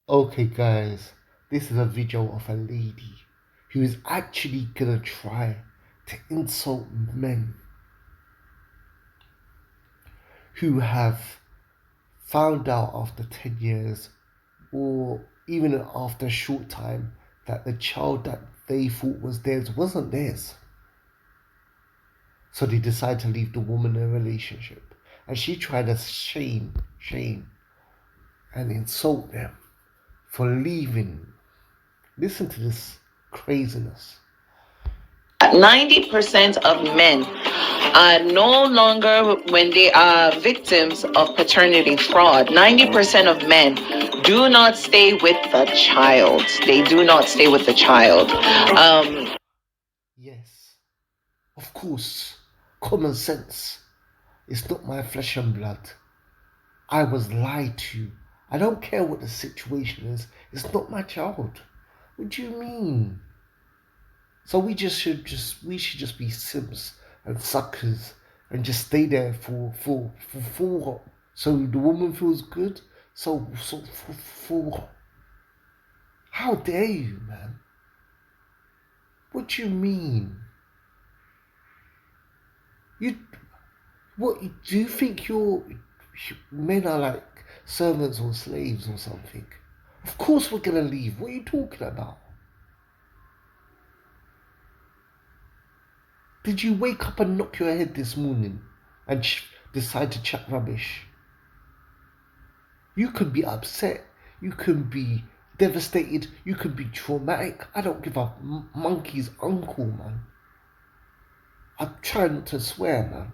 Okay, guys, this is a video of a lady who is actually gonna try to insult men who have found out after 10 years or even after a short time that the child that they thought was theirs wasn't theirs. So they decide to leave the woman in a relationship. And she tried to shame, and insult them for leaving. Listen to this craziness. 90% of men are no longer, when they are victims of paternity fraud, 90% of men do not stay with the child. They do not stay with the child. Yes, of course, common sense. It's not my flesh and blood. I was lied to. I don't care what the situation is. It's not my child. What do you mean? So we should just be simps and suckers and just stay there for what? So the woman feels good. So for what? How dare you, man? What do you mean? You what do you think your men are like servants or slaves or something? Of course we're gonna leave. What are you talking about? Did you wake up and knock your head this morning and decide to chat rubbish? You could be upset. You can be devastated. You could be traumatic. I don't give a monkey's uncle, man. I'm trying not to swear, man.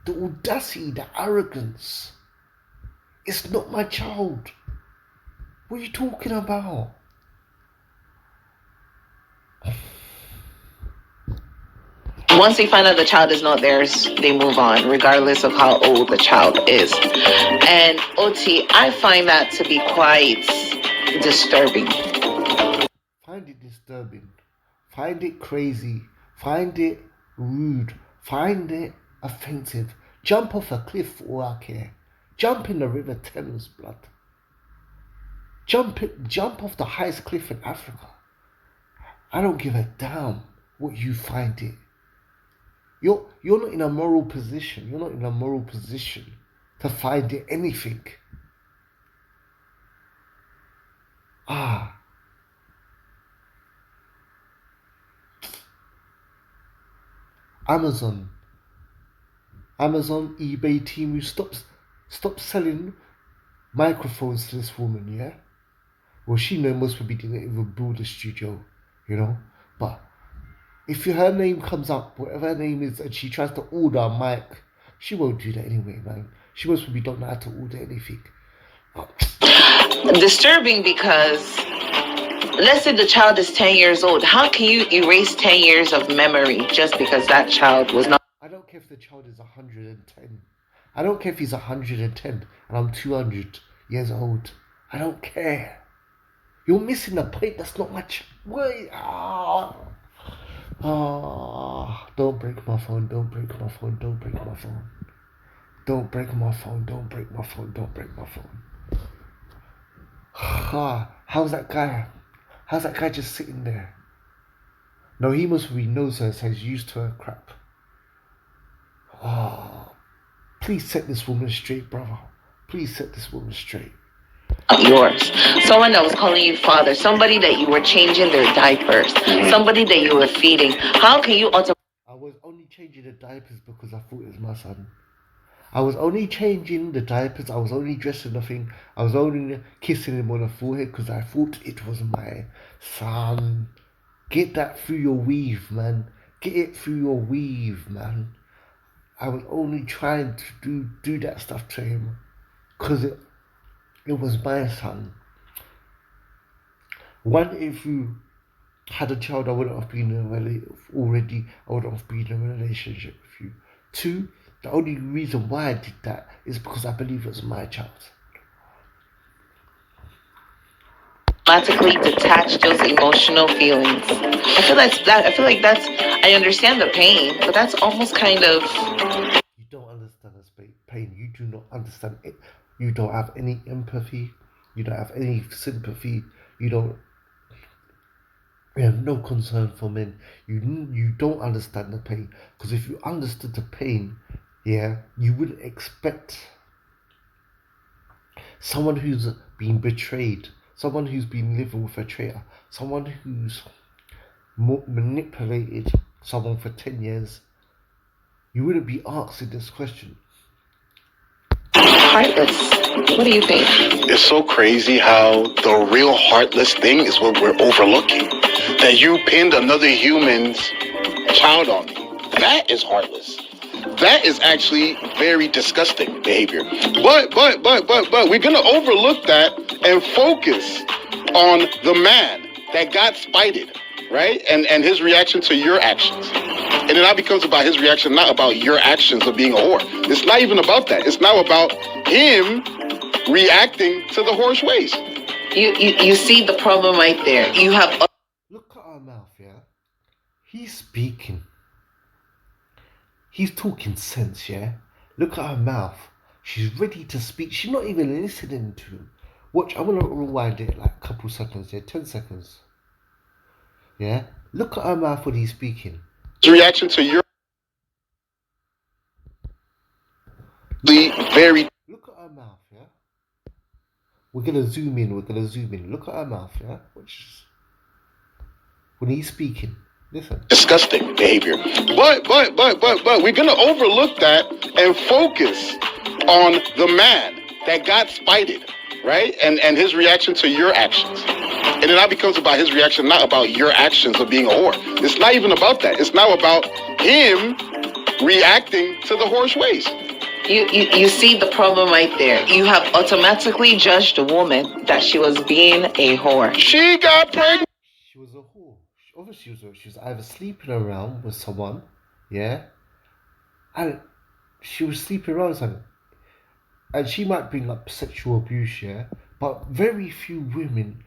The audacity, the arrogance. It's not my child. What are you talking about? Once they find out the child is not theirs, they move on, regardless of how old the child is. And OT, I find that to be quite disturbing. Find it disturbing. Find it crazy. Find it rude. Find it offensive. Jump off a cliff for all I care. Jump in the River Thames, blood. Jump off the highest cliff in Africa. I don't give a damn what you find it. You're not in a moral position. You're not in a moral position to find it anything. Ah, Amazon, eBay, Temu, stop selling microphones to this woman, yeah? Well, she know most people didn't even build a studio, you know? But if her name comes up, whatever her name is, and she tries to order a mic, she won't do that anyway, man. She most probably don't know how to order anything. Disturbing because let's say the child is 10 years old. How can you erase 10 years of memory just because that child was not? I don't care if the child is 110. I don't care if he's 110 and I'm 200 years old. I don't care. You're missing the point. That's not much. Wait. Don't break my phone. Don't break my phone. Don't break my phone. Don't break my phone. Don't break my phone. Don't break my phone. How's that guy? How's that guy just sitting there? No, he must be knows her, so he's used to her crap. Oh, please set this woman straight, brother. Please set this woman straight. Yours. Someone that was calling you father, somebody that you were changing their diapers, somebody that you were feeding. How can you I was only changing the diapers because I thought it was my son. I was only changing the diapers. I was only dressing the thing. I was only kissing him on the forehead because I thought it was my son. Get that through your weave, man. Get it through your weave, man. I was only trying to do that stuff to him because it was my son. One, if you had a child, I wouldn't have been already. I wouldn't have been in a relationship with you. Two, the only reason why I did that is because I believe it was my child. automatically detach those emotional feelings? I feel like that's. I understand the pain, but that's almost kind of. You don't understand this pain. You do not understand it. You don't have any empathy. You don't have any sympathy. You don't. You have no concern for men. You don't understand the pain. Because if you understood the pain, yeah, you wouldn't expect someone who's been betrayed, someone who's been living with a traitor, someone who's manipulated someone for 10 years, you wouldn't be asking this question. Heartless. What do you think? It's so crazy how the real heartless thing is what we're overlooking. That you pinned another human's child on me. That is heartless. That is actually very disgusting behavior. But we're gonna overlook that and focus on the man that got spited, right? And his reaction to your actions. And it now becomes about his reaction, not about your actions of being a whore. It's not even about that. It's now about him reacting to the whore's ways. You see the problem right there. You have. Look at her mouth, yeah? He's speaking. He's talking sense, yeah? Look at her mouth. She's ready to speak. She's not even listening to him. Watch, I'm gonna rewind it like a couple seconds, yeah? 10 seconds. Yeah? Look at her mouth when he's speaking. His reaction to your. Very. Look at her mouth, yeah? We're gonna zoom in, Look at her mouth, yeah? Watch. When he's speaking. Listen. Disgusting behavior. But we're gonna overlook that and focus on the man that got spited, right? And his reaction to your actions. And it now becomes about his reaction, not about your actions of being a whore. It's not even about that. It's now about him reacting to the whore's ways. You see the problem right there. You have automatically judged a woman that she was being a whore. She got pregnant. She was a whore. Obviously, she was either sleeping around with someone, yeah, and she was sleeping around with someone. And she might bring up sexual abuse, yeah, but very few women,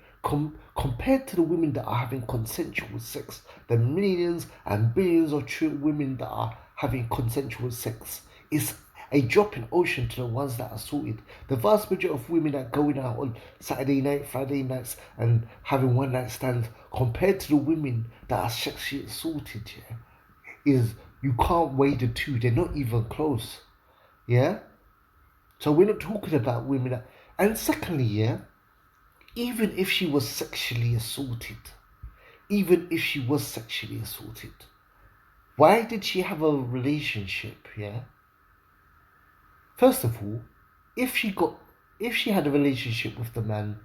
compared to the women that are having consensual sex, the millions and billions of women that are having consensual sex, is a drop in ocean to the ones that are sorted. The vast majority of women that are going out on Saturday night, Friday nights, and having one night stands, compared to the women that are sexually assaulted, yeah, is you can't weigh the two. They're not even close, yeah. So we're not talking about women that. And secondly, yeah, even if she was sexually assaulted, why did she have a relationship, yeah? First of all, if she had a relationship with the man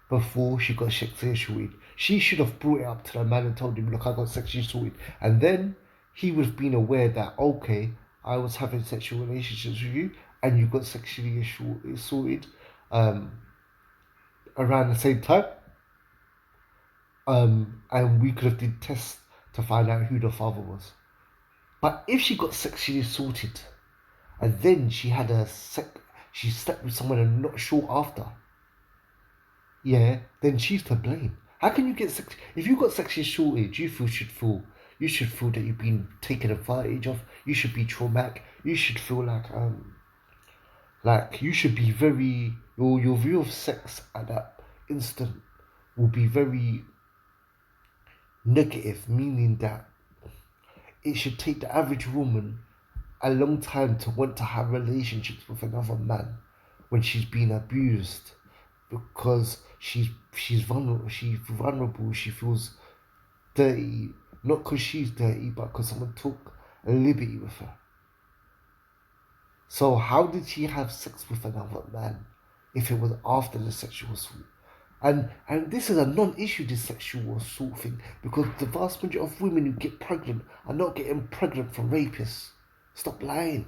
before she got sexually assaulted, she should have brought it up to the man and told him, look, I got sexually assaulted. And then he would have been aware that, okay, I was having sexual relationships with you and you got sexually assaulted around the same time. And we could have did tests to find out who the father was. But if she got sexually assaulted and then she had she slept with someone and not sure after, yeah, then she's to blame. How can you get if you got sexually assaulted? You should feel that you've been taken advantage of. You should be traumatic. You should feel like you should be very your view of sex at that instant will be very negative, meaning that it should take the average woman a long time to want to have relationships with another man when she's been abused, because she's vulnerable. She feels dirty, not because she's dirty, but because someone took a liberty with her. So how did she have sex with another man if it was after the sexual assault? And this is a non-issue, this sexual assault thing, because the vast majority of women who get pregnant are not getting pregnant from rapists. Stop lying.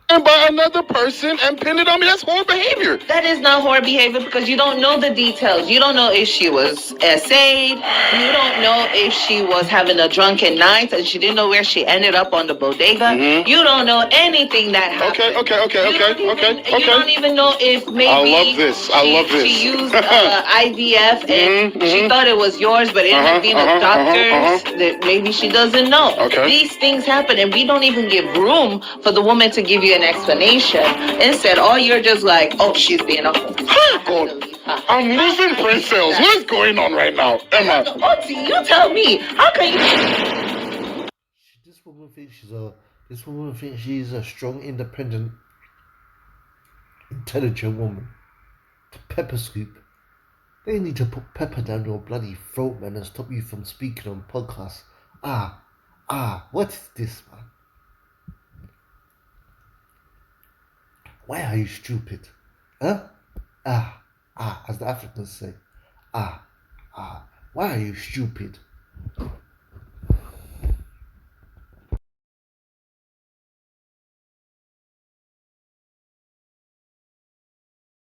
And by another person and pin it on me. That's horrible behavior. That is not horrible behavior because you don't know the details. You don't know if she was SA'd. You don't know if she was having a drunken night and she didn't know where she ended up on the bodega. Mm-hmm. You don't know anything that happened. Okay. You don't even know if maybe I love this. She used IVF and she thought it was yours, but it ended up being a doctor's that maybe she doesn't know. Okay. These things happen and we don't even give room for the woman to give you an explanation. Instead, all you're just like, oh, she's being a hoe. God, I'm losing brain cells. What's going on right now, Emma? Oti, you tell me. How can you? This woman thinks she's a strong, independent, intelligent woman. To pepper scoop. They need to put pepper down your bloody throat, man, and stop you from speaking on podcasts. What is this, man? Why are you stupid? Huh? As the Africans say. Why are you stupid?